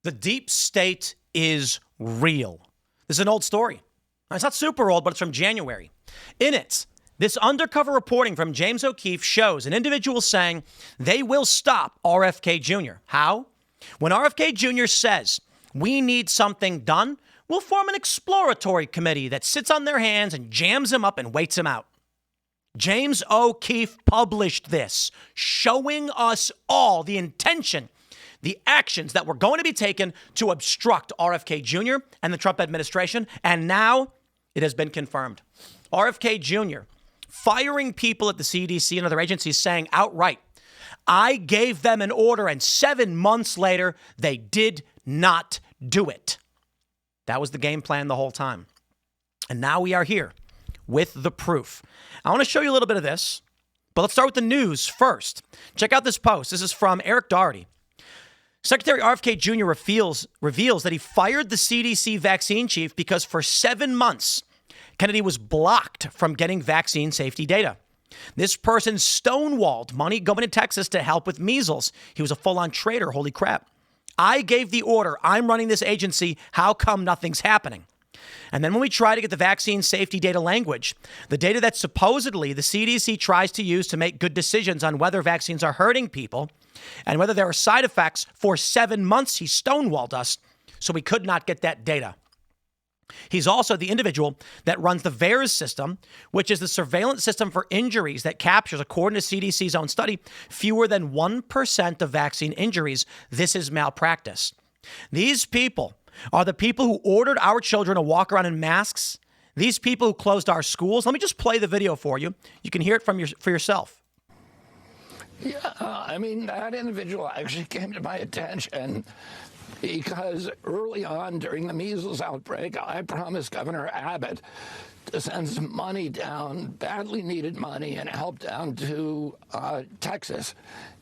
The deep state is real. This is an old story. It's not super old, but it's from January. In it, this undercover reporting from James O'Keefe shows an individual saying they will stop RFK Jr. How? When RFK Jr. says, we need something done, we'll form an exploratory committee that sits on their hands and jams him up and waits him out. James O'Keefe published this, showing us all the intention, the actions that were going to be taken to obstruct RFK Jr. and the Trump administration. And now it has been confirmed. RFK Jr. firing people at the CDC and other agencies, saying outright, I gave them an order, and 7 months later, they did not do it. That was the game plan the whole time. And now we are here with the proof. I want to show you a little bit of this, but let's start with the news first. Check out this post. This is from Eric Doherty. Secretary RFK Jr. reveals that he fired the CDC vaccine chief because for 7 months, Kennedy was blocked from getting vaccine safety data. This person stonewalled money going to Texas to help with measles. He was a full-on traitor. Holy crap. I gave the order. I'm running this agency. How come nothing's happening? And then when we try to get the vaccine safety data language, the data that supposedly the CDC tries to use to make good decisions on whether vaccines are hurting people and whether there are side effects, for 7 months, he stonewalled us, so we could not get that data. He's also the individual that runs the VAERS system, which is the surveillance system for injuries that captures, according to CDC's own study, fewer than 1% of vaccine injuries. This is malpractice. These people are the people who ordered our children to walk around in masks. These people who closed our schools. Let me just play the video for you. You can hear it for yourself. Yeah, I mean, that individual actually came to my attention because early on during the measles outbreak, I promised Governor Abbott to send some money down, badly needed money, and help down to Texas.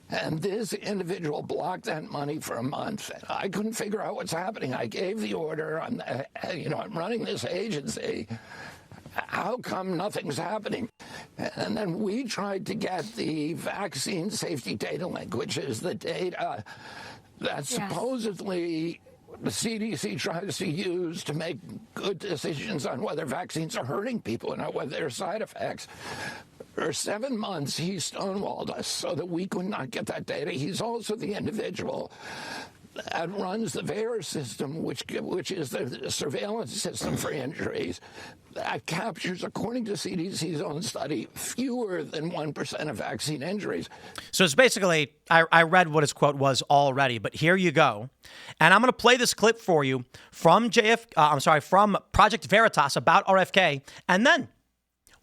And this individual blocked that money for a month. I couldn't figure out what's happening. I gave the order. I'm running this agency. How come nothing's happening? And then we tried to get the vaccine safety data link, which is the data that supposedly the CDC tries to use to make good decisions on whether vaccines are hurting people and not whether there are side effects. For 7 months, he stonewalled us so that we could not get that data. He's also the individual that runs the VAERS system, which is the surveillance system for injuries, that captures, according to CDC's own study, fewer than 1% of vaccine injuries. So it's basically, I read what his quote was already, but here you go. And I'm going to play this clip for you from from Project Veritas about RFK. And then,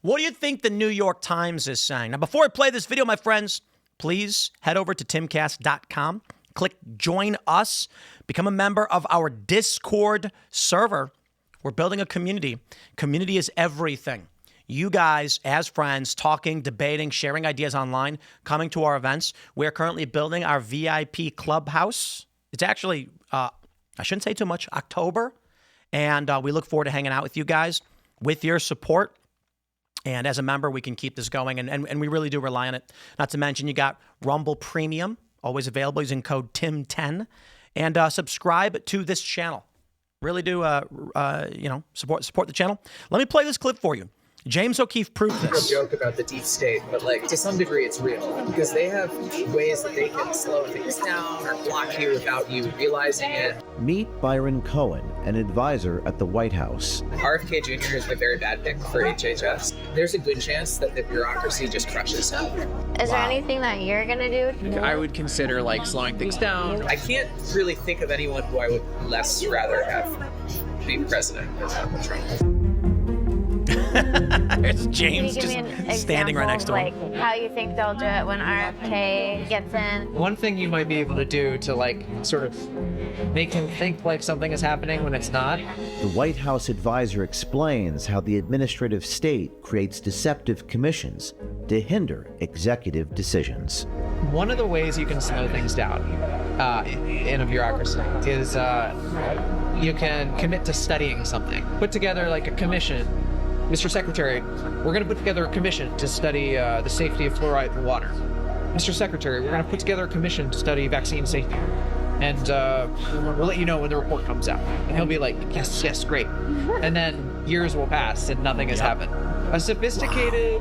what do you think the New York Times is saying? Now, before I play this video, my friends, please head over to timcast.com. Click join us, become a member of our Discord server. We're building a community. Community is everything. You guys, as friends, talking, debating, sharing ideas online, coming to our events. We're currently building our VIP clubhouse. It's actually, I shouldn't say too much, October. And we look forward to hanging out with you guys with your support. And as a member, we can keep this going. And we really do rely on it. Not to mention, you got Rumble Premium, always available using code TIM10, and subscribe to this channel. Really do, support the channel. Let me play this clip for you. James O'Keefe proved this. Joke about the deep state, but to some degree it's real because they have ways that they can slow things down or block you without you realizing it. Meet Byron Cohen, an advisor at the White House. RFK Jr. is a very bad pick for HHS. There's a good chance that the bureaucracy just crushes him. Is there anything that you're gonna do? I would consider slowing things down. I can't really think of anyone who I would less rather have be president than Donald Trump. There's James just standing right next to him. How you think they'll do it when RFK gets in? One thing you might be able to do to sort of make him think like something is happening when it's not. The White House advisor explains how the administrative state creates deceptive commissions to hinder executive decisions. One of the ways you can slow things down in a bureaucracy is you can commit to studying something. Put together a commission. Mr. Secretary, we're going to put together a commission to study the safety of fluoride in water. Mr. Secretary, we're going to put together a commission to study vaccine safety. and we'll let you know when the report comes out. And he'll be like, yes, great. And then years will pass and nothing has happened. A sophisticated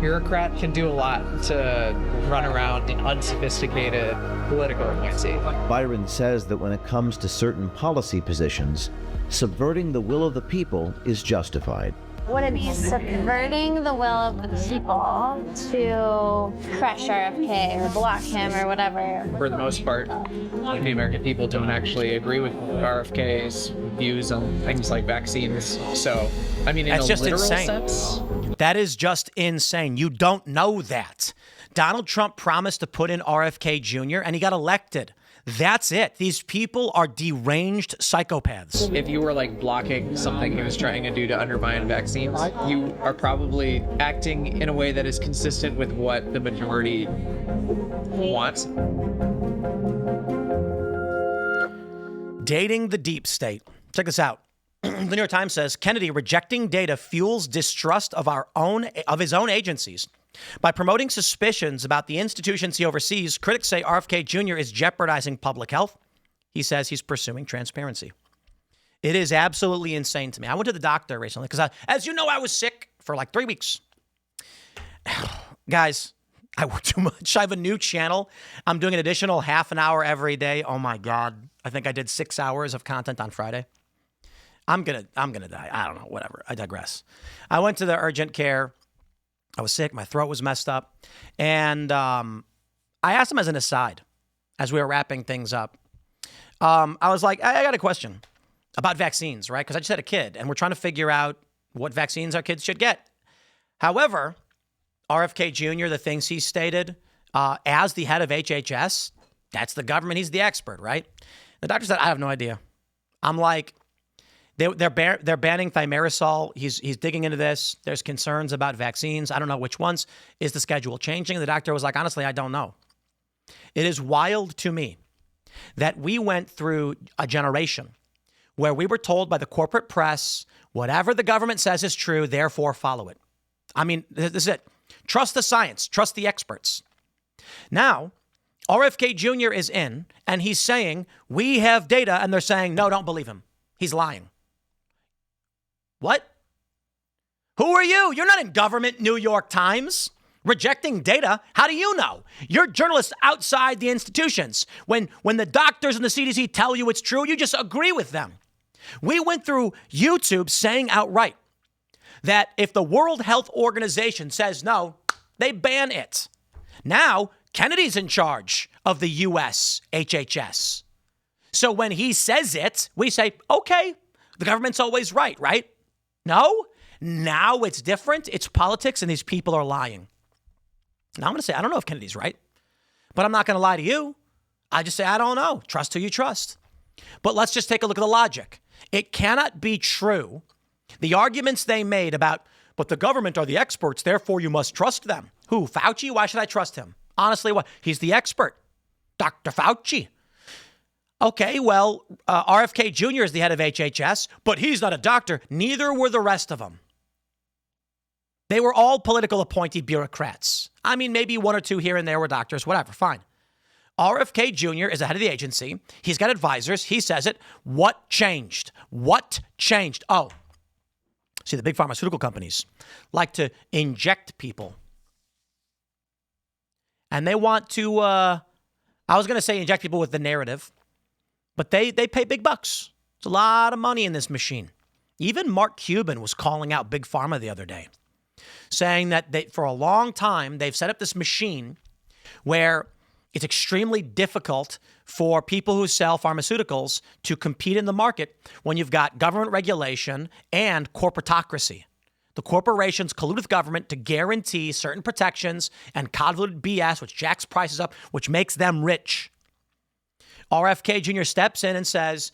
bureaucrat can do a lot to run around the unsophisticated political appointee. Byron says that when it comes to certain policy positions, subverting the will of the people is justified. Would it be subverting the will of the people to crush RFK or block him or whatever? For the most part, the American people don't actually agree with RFK's views on things like vaccines. So, I mean, in That's a just literal insane. sense, That is just insane. You don't know that. Donald Trump promised to put in RFK Jr. and he got elected. That's it. These people are deranged psychopaths. if you were like blocking something he was trying to do to undermine vaccines, you are probably acting in a way that is consistent with what the majority wants. Dating the deep state. Check this out. The New York Times says Kennedy rejecting data fuels distrust of his own agencies. By promoting suspicions about the institutions he oversees, critics say RFK Jr. is jeopardizing public health. He says he's pursuing transparency. It is absolutely insane to me. I went to the doctor recently because, as you know, I was sick for like 3 weeks. Guys, I work too much. I have a new channel. I'm doing an additional half an hour every day. Oh my God. I think I did 6 hours of content on Friday. I'm gonna die. I don't know, whatever. I digress. I went to the urgent care. I was sick. My throat was messed up. And I asked him as an aside, as we were wrapping things up. I was like, I got a question about vaccines, right? Because I just had a kid, and we're trying to figure out what vaccines our kids should get. However, RFK Jr., the things he stated as the head of HHS, that's the government. He's the expert, right? The doctor said, I have no idea. I'm like, they're banning thimerosal. He's digging into this. There's concerns about vaccines. I don't know which ones. Is the schedule changing? The doctor was like, honestly, I don't know. It is wild to me that we went through a generation where we were told by the corporate press, whatever the government says is true, therefore follow it. I mean, this is it. Trust the science. Trust the experts. Now, RFK Jr. is in, and he's saying, we have data, and they're saying, no, don't believe him. He's lying. What? Who are you? You're not in government, New York Times. Rejecting data? How do you know? You're journalists outside the institutions. When the doctors and the CDC tell you it's true, you just agree with them. We went through YouTube saying outright that if the World Health Organization says no, they ban it. Now, Kennedy's in charge of the U.S. HHS. So when he says it, we say, okay, the government's always right, right? No, now it's different. It's politics, and these people are lying. Now I'm going to say, I don't know if Kennedy's right, but I'm not going to lie to you. I just say, I don't know. Trust who you trust. But let's just take a look at the logic. It cannot be true. The arguments they made about, but the government are the experts, therefore you must trust them. Who? Fauci? Why should I trust him? Honestly, what? He's the expert. Dr. Fauci. Okay, well, RFK Jr. is the head of HHS, but he's not a doctor. Neither were the rest of them. They were all political appointed bureaucrats. I mean, maybe one or two here and there were doctors, whatever, fine. RFK Jr. is the head of the agency. He's got advisors. He says it. What changed? What changed? Oh, see, the big pharmaceutical companies like to inject people. And they want to, I was going to say inject people with the narrative, but they pay big bucks. It's a lot of money in this machine. Even Mark Cuban was calling out Big Pharma the other day, saying that for a long time, they've set up this machine where it's extremely difficult for people who sell pharmaceuticals to compete in the market when you've got government regulation and corporatocracy. The corporations collude with government to guarantee certain protections and convoluted BS, which jacks prices up, which makes them rich. RFK Jr. steps in and says,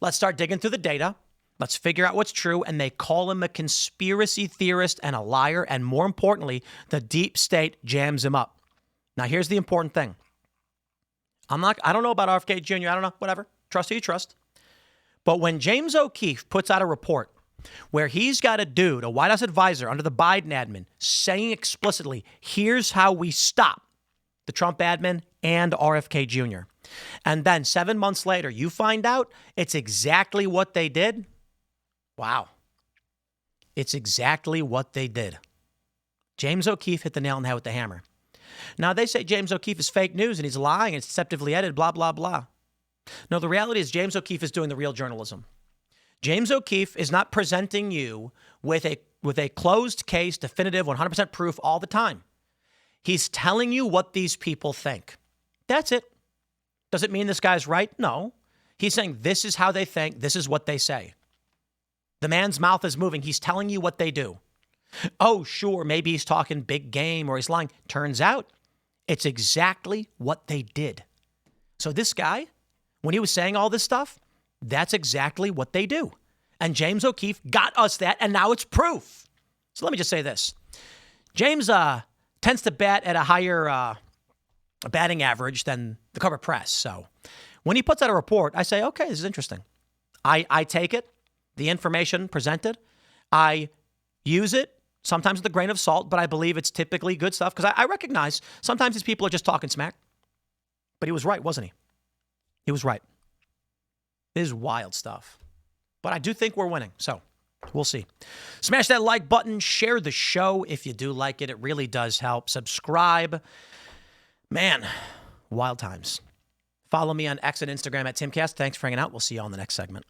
let's start digging through the data. Let's figure out what's true. And they call him a conspiracy theorist and a liar. And more importantly, the deep state jams him up. Now, here's the important thing. I don't know about RFK Jr. I don't know, whatever. Trust who you trust. But when James O'Keefe puts out a report where he's got a dude, a White House advisor under the Biden admin, saying explicitly, here's how we stop the Trump admin and RFK Jr. And then 7 months later, you find out it's exactly what they did. Wow. It's exactly what they did. James O'Keefe hit the nail on the head with the hammer. Now, they say James O'Keefe is fake news and he's lying and it's deceptively edited, blah, blah, blah. No, the reality is James O'Keefe is doing the real journalism. James O'Keefe is not presenting you with a closed case, definitive, 100% proof all the time. He's telling you what these people think. That's it. Does it mean this guy's right? No. He's saying this is how they think. This is what they say. The man's mouth is moving. He's telling you what they do. Oh, sure, maybe he's talking big game or he's lying. Turns out it's exactly what they did. So this guy, when he was saying all this stuff, that's exactly what they do. And James O'Keefe got us that, and now it's proof. So let me just say this. James tends to bat at a higher batting average than the cover press. So when he puts out a report, I say, okay, this is interesting. I take it, the information presented. I use it, sometimes with a grain of salt, but I believe it's typically good stuff because I recognize sometimes these people are just talking smack. But he was right, wasn't he? He was right. This is wild stuff. But I do think we're winning, so we'll see. Smash that like button. Share the show if you do like it. It really does help. Subscribe. Man, wild times. Follow me on X and Instagram at Timcast. Thanks for hanging out. We'll see you on the next segment.